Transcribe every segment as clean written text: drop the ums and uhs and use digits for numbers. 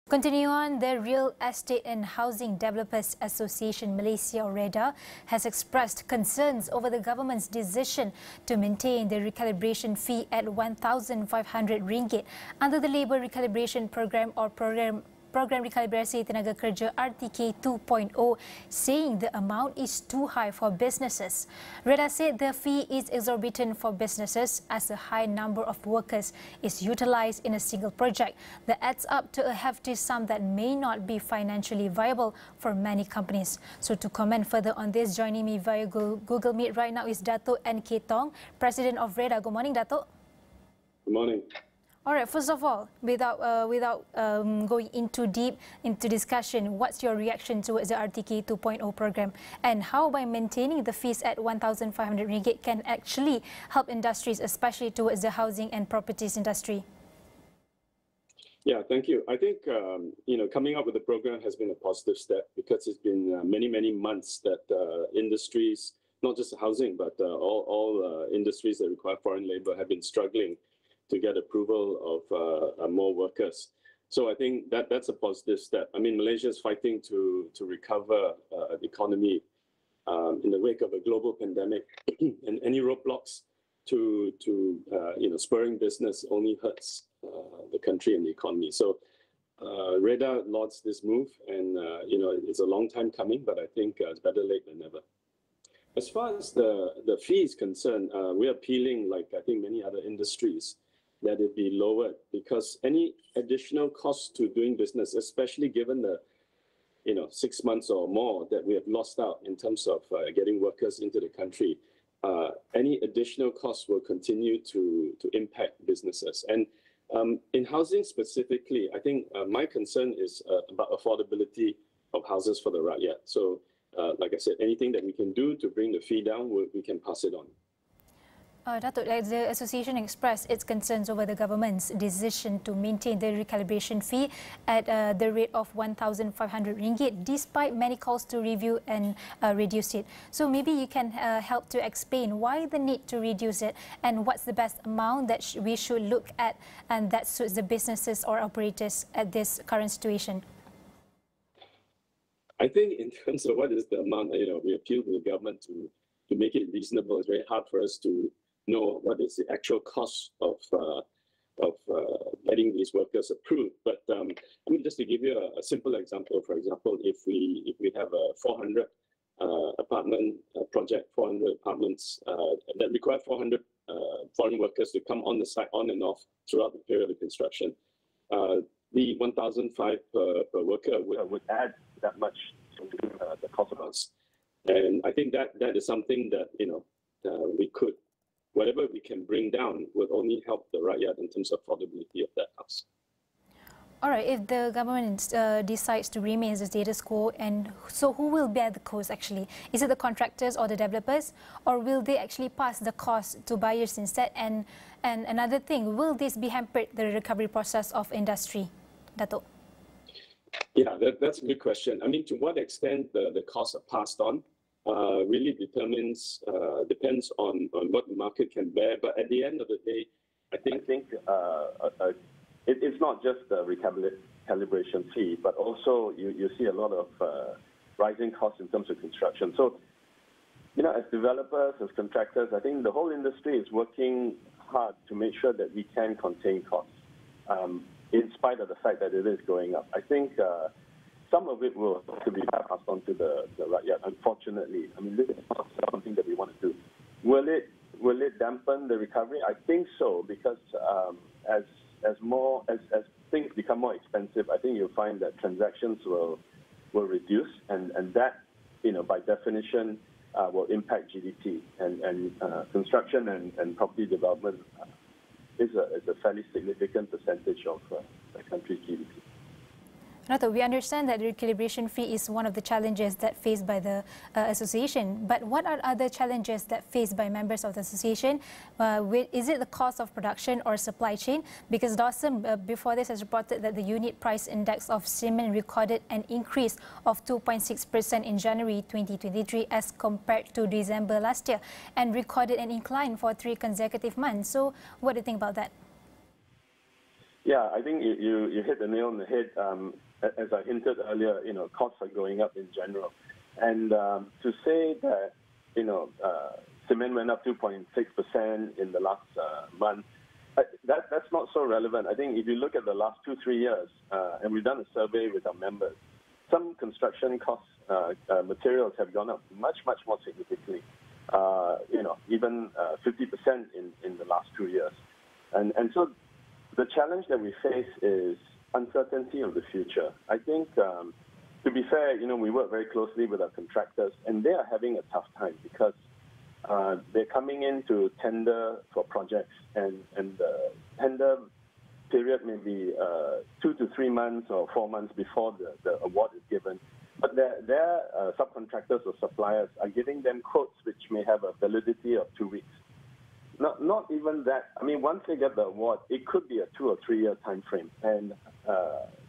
Continue on, the Real Estate and Housing Developers Association Malaysia, or REHDA, has expressed concerns over the government's decision to maintain the recalibration fee at RM1,500 under the Labour Recalibration Programme or Program Rekalibrasi Tenaga Kerja RTK 2.0, saying the amount is too high for businesses. REHDA said the fee is exorbitant for businesses as a high number of workers is utilised in a single project that adds up to a hefty sum that may not be financially viable for many companies. So to comment further on this, joining me via Google Meet right now is Datuk NK Tong, President of REHDA. Good morning, Datuk. Good morning. All right, first of all, without going into deep into discussion, what's your reaction towards the RTK 2.0 program, and how by maintaining the fees at RM1,500 can actually help industries, especially towards the housing and properties industry? Yeah, thank you. I think coming up with the program has been a positive step because it's been many months that industries, not just housing, but all industries that require foreign labor, have been struggling to get approval of more workers. So I think that's a positive step. I mean, Malaysia is fighting to recover the economy in the wake of a global pandemic, and any roadblocks to spurring business only hurts the country and the economy. So REHDA lauds this move, and it's a long time coming, but I think it's better late than never. As far as the fee is concerned, we're appealing, like I think many other industries, that it be lowered, because any additional cost to doing business, especially given the 6 months or more that we have lost out in terms of getting workers into the country, any additional costs will continue to impact businesses. And in housing specifically, I think my concern is about affordability of houses for the rakyat. So like I said, anything that we can do to bring the fee down, we can pass it on. Datuk, the association expressed its concerns over the government's decision to maintain the recalibration fee at the rate of RM1,500, despite many calls to review and reduce it. So maybe you can help to explain why the need to reduce it, and what's the best amount that we should look at and that suits the businesses or operators at this current situation. I think in terms of what is the amount, we appeal to the government to make it reasonable. It's very hard for us to know what is the actual cost of getting these workers approved. But I mean, just to give you a simple example, for example, if we have a 400 apartment project, 400 apartments that require 400 foreign workers to come on the site on and off throughout the period of construction, the 1,500 per worker would add that much to the cost of us. And I think that is something that we could, whatever we can bring down, would only help the rakyat in terms of affordability of that house. All right, if the government decides to remain as the status quo, and so who will bear the cost actually? Is it the contractors or the developers, or will they actually pass the cost to buyers instead? And another thing, will this be hampered the recovery process of industry, Datuk? Yeah, that's a good question. I mean, to what extent the costs are passed on really depends on what the market can bear. But at the end of the day, I think it's not just the recalibration fee, but also you see a lot of rising costs in terms of construction. So, as developers, as contractors, I think the whole industry is working hard to make sure that we can contain costs, in spite of the fact that it is going up. I think some of it will have to be passed on to the rakyat, unfortunately. I mean, this is not something that we want to do. Will it dampen the recovery? I think so, because as things become more expensive, I think you'll find that transactions will reduce, and that, by definition, will impact GDP. And construction and property development is a fairly significant percentage of the country's GDP. Datuk, we understand that the recalibration fee is one of the challenges that faced by the association, but what are other challenges that faced by members of the association? Is it the cost of production or supply chain? Because Dawson, before this, has reported that the unit price index of cement recorded an increase of 2.6% in January 2023 as compared to December last year, and recorded an incline for 3 consecutive months. So what do you think about that? Yeah, I think you hit the nail on the head. As I hinted earlier, costs are going up in general. And to say that, cement went up 2.6% in the last month, that's not so relevant. I think if you look at the last 2-3 years, and we've done a survey with our members, some construction costs, materials have gone up much more significantly. Even 50% in the last 2 years. And so the challenge that we face is uncertainty of the future. I think, to be fair, we work very closely with our contractors, and they are having a tough time because they're coming in to tender for projects, and the tender period may be 2 to 3 months or 4 months before the award is given. But their subcontractors or suppliers are giving them quotes which may have a validity of 2 weeks. Not even that. I mean, once they get the award, it could be a 2 or 3 year time frame. And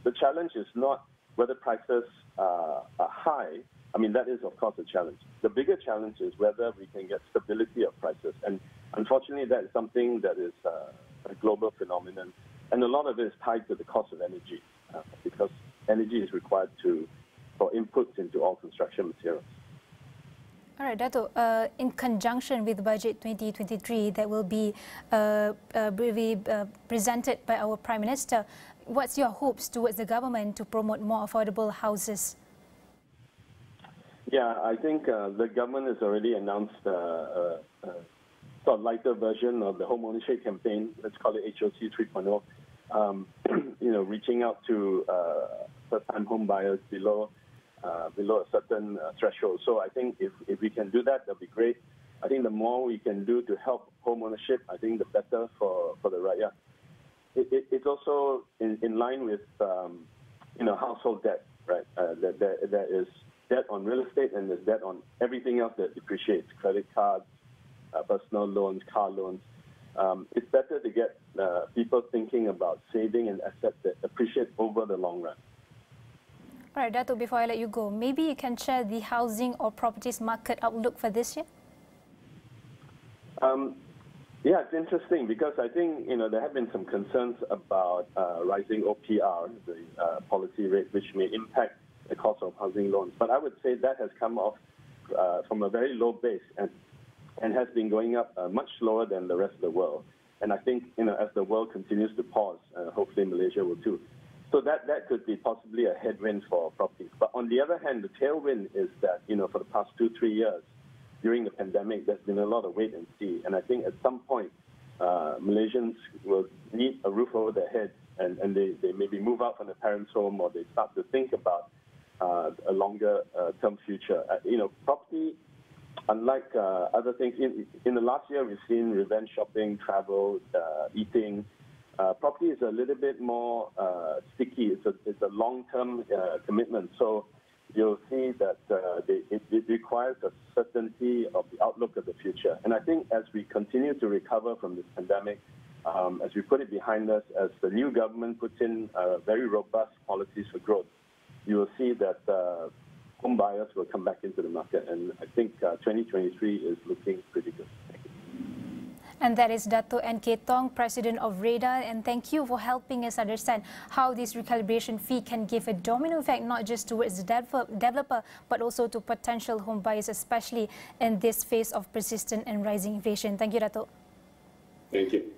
the challenge is not whether prices are high. I mean, that is, of course, a challenge. The bigger challenge is whether we can get stability of prices. And unfortunately, that is something that is a global phenomenon. And a lot of it is tied to the cost of energy, because energy is required for inputs into all construction materials. All right, Dato', in conjunction with Budget 2023 that will be presented by our Prime Minister, what's your hopes towards the government to promote more affordable houses? Yeah, I think the government has already announced a sort of lighter version of the home ownership campaign. Let's call it HOC 3.0. Reaching out to first-time home buyers below a certain threshold. So I think if we can do that, that'll be great. I think the more we can do to help home ownership, I think the better for the rakyat. It's also in line with household debt, right? There is debt on real estate, and there's debt on everything else that depreciates: credit cards, personal loans, car loans. It's better to get people thinking about saving and assets that appreciate over the long run. All right, Dato', before I let you go, maybe you can share the housing or properties market outlook for this year? Yeah, it's interesting because I think, there have been some concerns about rising OPR, the policy rate, which may impact the cost of housing loans. But I would say that has come off from a very low base and has been going up much slower than the rest of the world. And I think, as the world continues to pause, hopefully Malaysia will too. So that could be possibly a headwind for properties. But on the other hand, the tailwind is that, for the past 2-3 years, during the pandemic, there's been a lot of wait and see. And I think at some point, Malaysians will need a roof over their heads, and they maybe move out from their parents' home, or they start to think about a longer term future. Property, unlike other things, in the last year, we've seen revenge shopping, travel, eating. Property is a little bit more sticky. It's a long-term commitment. So you'll see that it requires a certainty of the outlook of the future. And I think as we continue to recover from this pandemic, as we put it behind us, as the new government puts in very robust policies for growth, you will see that home buyers will come back into the market. And I think 2023 is looking pretty good. And that is Datuk NK Tong, President of REHDA, and thank you for helping us understand how this recalibration fee can give a domino effect not just towards the developer but also to potential home buyers, especially in this phase of persistent and rising inflation. Thank you, Datuk. Thank you.